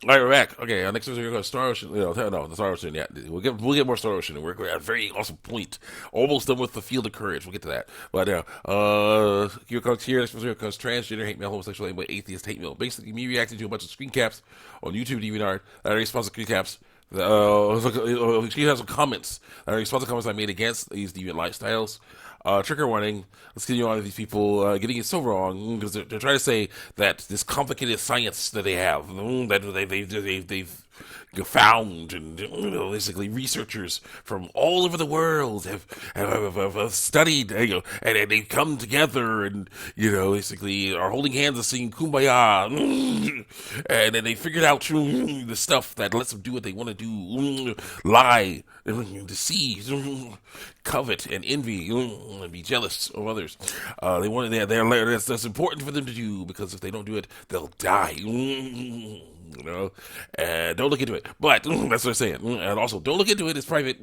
All right, we're back. Okay, next episode we're going to Star Ocean. No, the Star Ocean. Yeah, we'll get more Star Ocean. We're at a very awesome point. Almost done with the Field of Courage. We'll get to that. But here comes transgender hate mail, homosexual hate mail, atheist hate mail. Basically, me reacting to a bunch of screen caps on YouTube DeviantArt that are responsive screen caps. She has some comments. Responsive comments I made against these deviant lifestyles. Trigger warning. Let's continue on with these people getting it so wrong because they're trying to say that this complicated science that they have, that they've found, and basically researchers from all over the world have studied, and they come together and basically are holding hands and singing "Kumbaya," and then they figured out the stuff that lets them do what they want to do, lie, deceive, covet, and envy, and be jealous of others. They want that's important for them to do because if they don't do it, they'll die. And don't look into it. But that's what I'm saying. And also, don't look into it. It's private.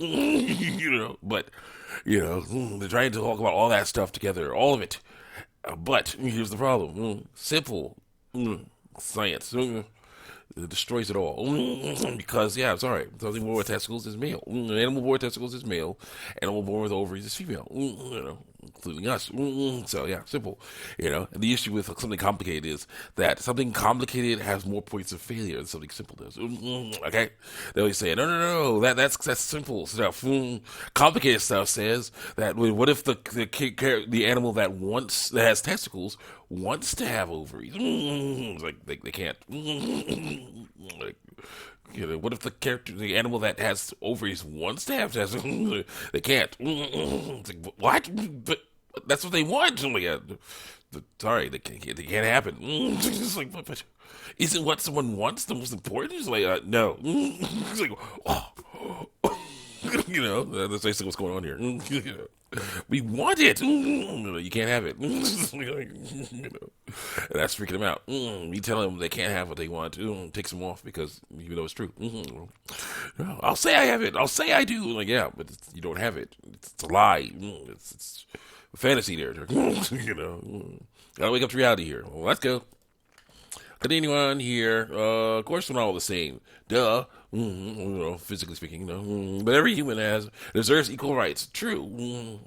But they're trying to talk about all that stuff together, all of it. But here's the problem: simple science. It destroys it all. Because, yeah, I'm sorry. Something born with testicles is male. Animal born with testicles is male. Animal born with ovaries is female. Including us. So, yeah, simple. And the issue with something complicated is that something complicated has more points of failure than something simple does. Okay? They always say, no, that's simple stuff. Complicated stuff says that what if the animal that has testicles wants to have ovaries? Like they can't. Like, what if the animal that has ovaries wants to have testicles? They can't. It's like, what? But that's what they want. Like, sorry, they can't happen. It's like, but isn't what someone wants the most important? It's like, no. It's like, oh. That's basically what's going on here. We want it. You can't have it. And that's freaking them out. You tell them they can't have what they want. Takes them off because you know it's true. I'll say I have it. I'll say I do. Like, yeah, but you don't have it. It's a lie. It's a fantasy there. Gotta wake up to reality here. Well, let's go. Continue on here. Of course, we're not all the same. Duh. Physically speaking, But every human deserves equal rights. True.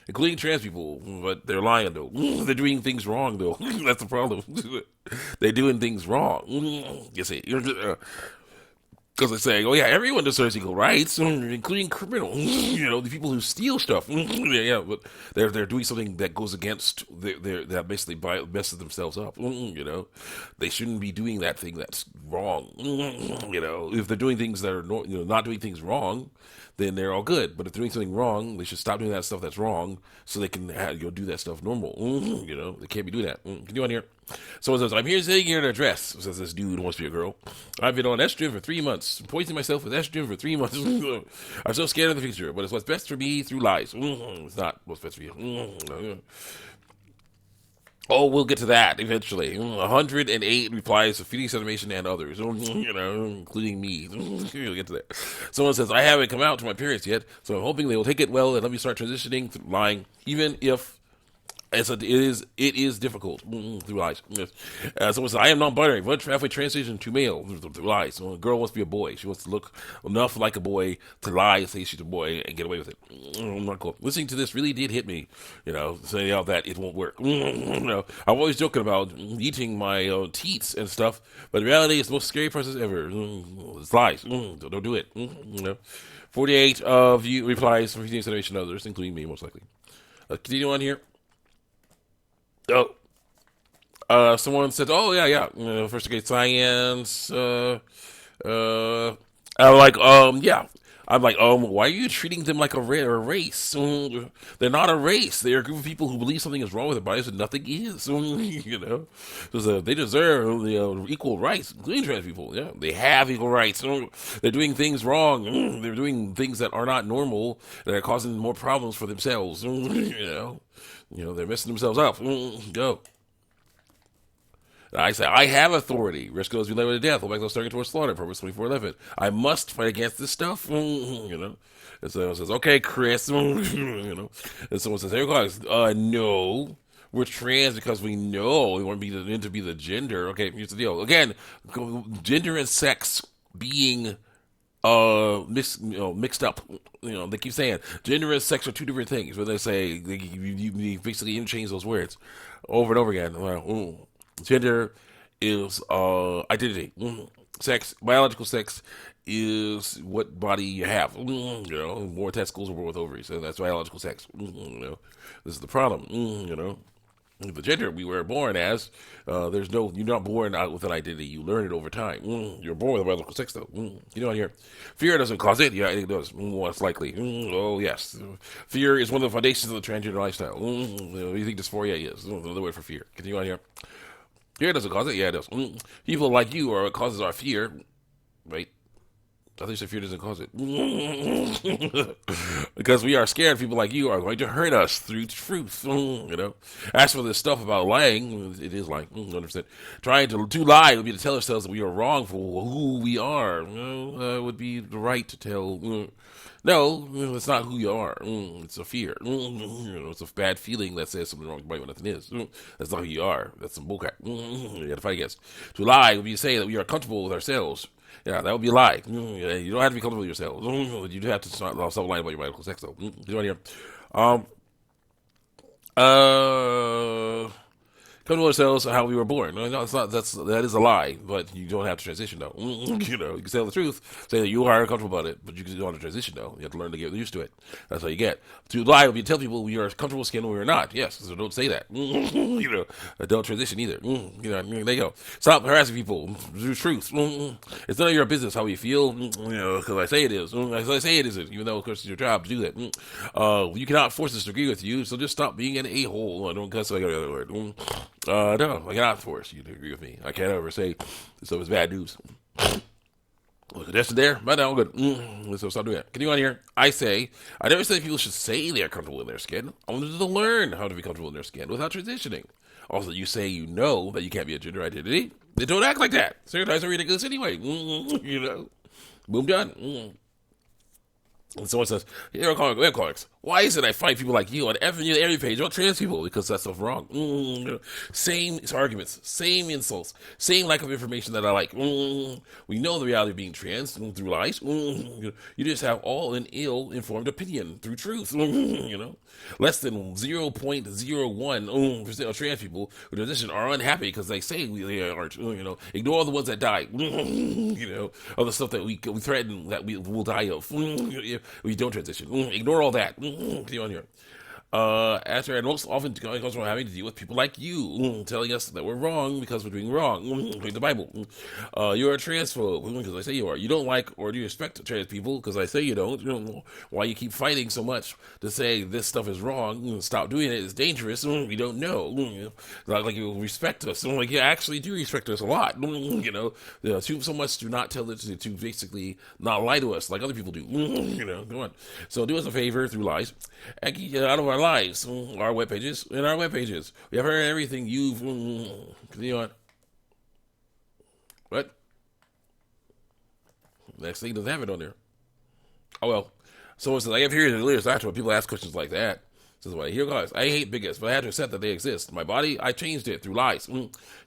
Including trans people. But they're lying, though. They're doing things wrong, though. That's the problem. They're doing things wrong. You see. Because they're saying, oh yeah, everyone deserves equal rights, including criminals. The people who steal stuff. Yeah, but they're doing something that goes against that basically messes themselves up. They shouldn't be doing that thing that's wrong. If they're doing things that are not doing things wrong, then they're all good. But if they're doing something wrong, they should stop doing that stuff that's wrong so they can do that stuff normal. They can't be doing that. Continue on here. Someone says, I'm here sitting here in a dress, says this dude who wants to be a girl. I've been on estrogen for 3 months, poisoning myself with estrogen for 3 months. I'm so scared of the future, but it's what's best for me through lies. It's not what's best for you. Oh, we'll get to that eventually. 108 replies to feeding animation and others, including me. We'll get to that. Someone says, I haven't come out to my parents yet, so I'm hoping they will take it well and let me start transitioning through lying, even if it is difficult through lies. Yes. Someone says, I am non-binary, but halfway transition to male through lies. So a girl wants to be a boy. She wants to look enough like a boy to lie and say she's a boy and get away with it. Not cool. Listening to this really did hit me, saying out that it won't work. I'm always joking about eating my teats and stuff, but in reality, it's the most scary process ever. It's lies. Don't do it. 48 of you replies from Feeding Generation and others, including me, most likely. Continue on here. Someone said, "Oh yeah. First grade science." I'm like, yeah. I'm like, why are you treating them like a race? They're not a race. They're a group of people who believe something is wrong with their bodies and nothing is. So they deserve equal rights, including trans people. Yeah, they have equal rights. They're doing things wrong. They're doing things that are not normal that are causing more problems for themselves. They're messing themselves up. Go. I say, I have authority. Risk goes be led to death. Hold back those starting towards slaughter. Purpose 24:11. I must fight against this stuff. And someone says, okay, Chris. And someone says, hey, guys, no. We're trans because we know we want to be to be the gender. Okay, here's the deal. Again, gender and sex being mixed up. They keep saying gender and sex are two different things. But they say you basically interchange those words over and over again. Well, gender is identity. Sex, biological sex, is what body you have. More testicles or more with ovaries. So that's biological sex. This is the problem. The gender we were born as, you're not born out with an identity. You learn it over time. You're born with a biological sex, though. Here, fear doesn't cause it. Yeah, it does. Most likely. Oh, yes. Fear is one of the foundations of the transgender lifestyle. You think dysphoria is another word for fear. Continue on here. Fear doesn't cause it. Yeah, it does. People like you are what causes our fear. Right? I think fear doesn't cause it. Because we are scared people like you are going to hurt us through truth. As for this stuff about lying, it is lying. 100%. Trying to lie would be to tell ourselves that we are wrong for who we are. Would be the right to tell. No, it's not who you are. It's a fear. It's a bad feeling that says something wrong with when nothing is. That's not who you are. That's some bullcrap. You got to fight against. To lie would be to say that we are comfortable with ourselves. Yeah, that would be a lie. You don't have to be comfortable with yourself. You do have to stop lying about your biological sex, though. You want to hear? Come to ourselves how we were born. No, it's not. That is a lie. But you don't have to transition though. You can tell the truth. Say that you are uncomfortable about it, but you don't have to transition though. You have to learn to get used to it. That's how you get. To lie would be to tell people we are comfortable with skin when we are not. Yes, so don't say that. Don't transition either. There you go. Stop harassing people. Do truth. It's none of your business how you feel. Because I say it is. As I say it isn't. Even though of course it's your job to do that. You cannot force us to agree with you. So just stop being an a-hole. I don't cuss. I got the other word. No, I cannot force you to agree with me. I can't ever say so it's bad news. That's there, but now I'm good. So stop doing that. Continue on here. I never say people should say they are comfortable in their skin. I want them to learn how to be comfortable in their skin without transitioning. Also, you say you know that you can't be a gender identity. They don't act like that. Stereotypes are ridiculous anyway. Boom, done. And someone says, webcomics, why is it I find people like you on every page about trans people? Because that's stuff wrong. Same arguments, same insults, same lack of information that I like. We know the reality of being trans through lies. You just have all an ill-informed opinion through truth. Less than 0.01% of trans people who transition are unhappy because they say they aren't. Ignore all the ones that die. All the stuff that we threaten that we will die of. We don't transition. Ignore all that. Continue on here. And most often comes from having to deal with people like you telling us that we're wrong because we're doing wrong. Read the Bible. You're a transphobe because I say you are. You don't like or do you respect trans people because I say you don't. You don't know why you keep fighting so much to say this stuff is wrong. Stop doing it. It's dangerous. We don't know. Like you respect us. Like you actually do respect us a lot. So much do not tell it to basically not lie to us like other people do. Go on. So do us a favor through lies and get out of our lives, our web pages, and our web pages. We have heard everything you've. Continue on. What? Next thing doesn't have it on there. Oh well. Someone says I have here the lyrics after when people ask questions like that. Says what? Here guys, I hate bigots, but I had to accept that they exist. My body, I changed it through lies.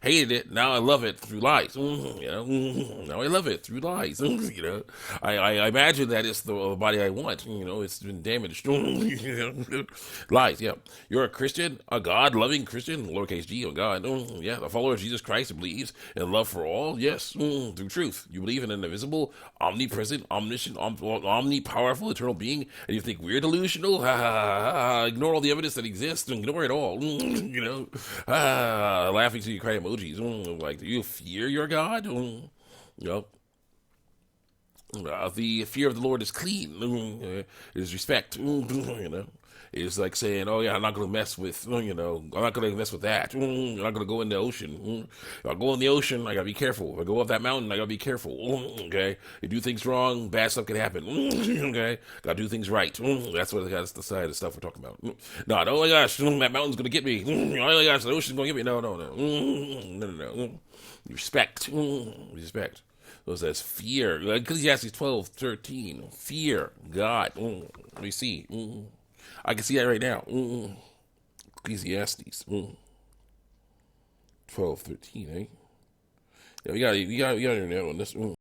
Hated it, now I love it through lies. Now I love it through lies. I imagine that it's the body I want. It's been damaged. Lies. Yeah. You're a Christian, a God-loving Christian, lowercase G, oh God. Yeah, a follower of Jesus Christ who believes in love for all. Yes, through truth. You believe in an invisible, omnipresent, omniscient, omnipowerful, eternal being, and you think we're delusional. Ignore all the evidence that exists. Ignore it all. Laughing till you cry emojis. Like, do you fear your God? The fear of the Lord is clean. It is respect. It's like saying, oh yeah, I'm not going to mess with, I'm not going to mess with that. I'm not going to go in the ocean. If I go in the ocean, I got to be careful. If I go up that mountain, I got to be careful. Okay. You do things wrong, bad stuff can happen. Okay. Got to do things right. That's what that's the side of the stuff we're talking about. No, oh my gosh, that mountain's going to get me. Oh my gosh, the ocean's going to get me. No. Respect. Respect. So it says fear. Ecclesiastes 12:13. Fear God. Let me see. I can see that right now. Ecclesiastes 12:13, eh? Yeah, we got internet on this.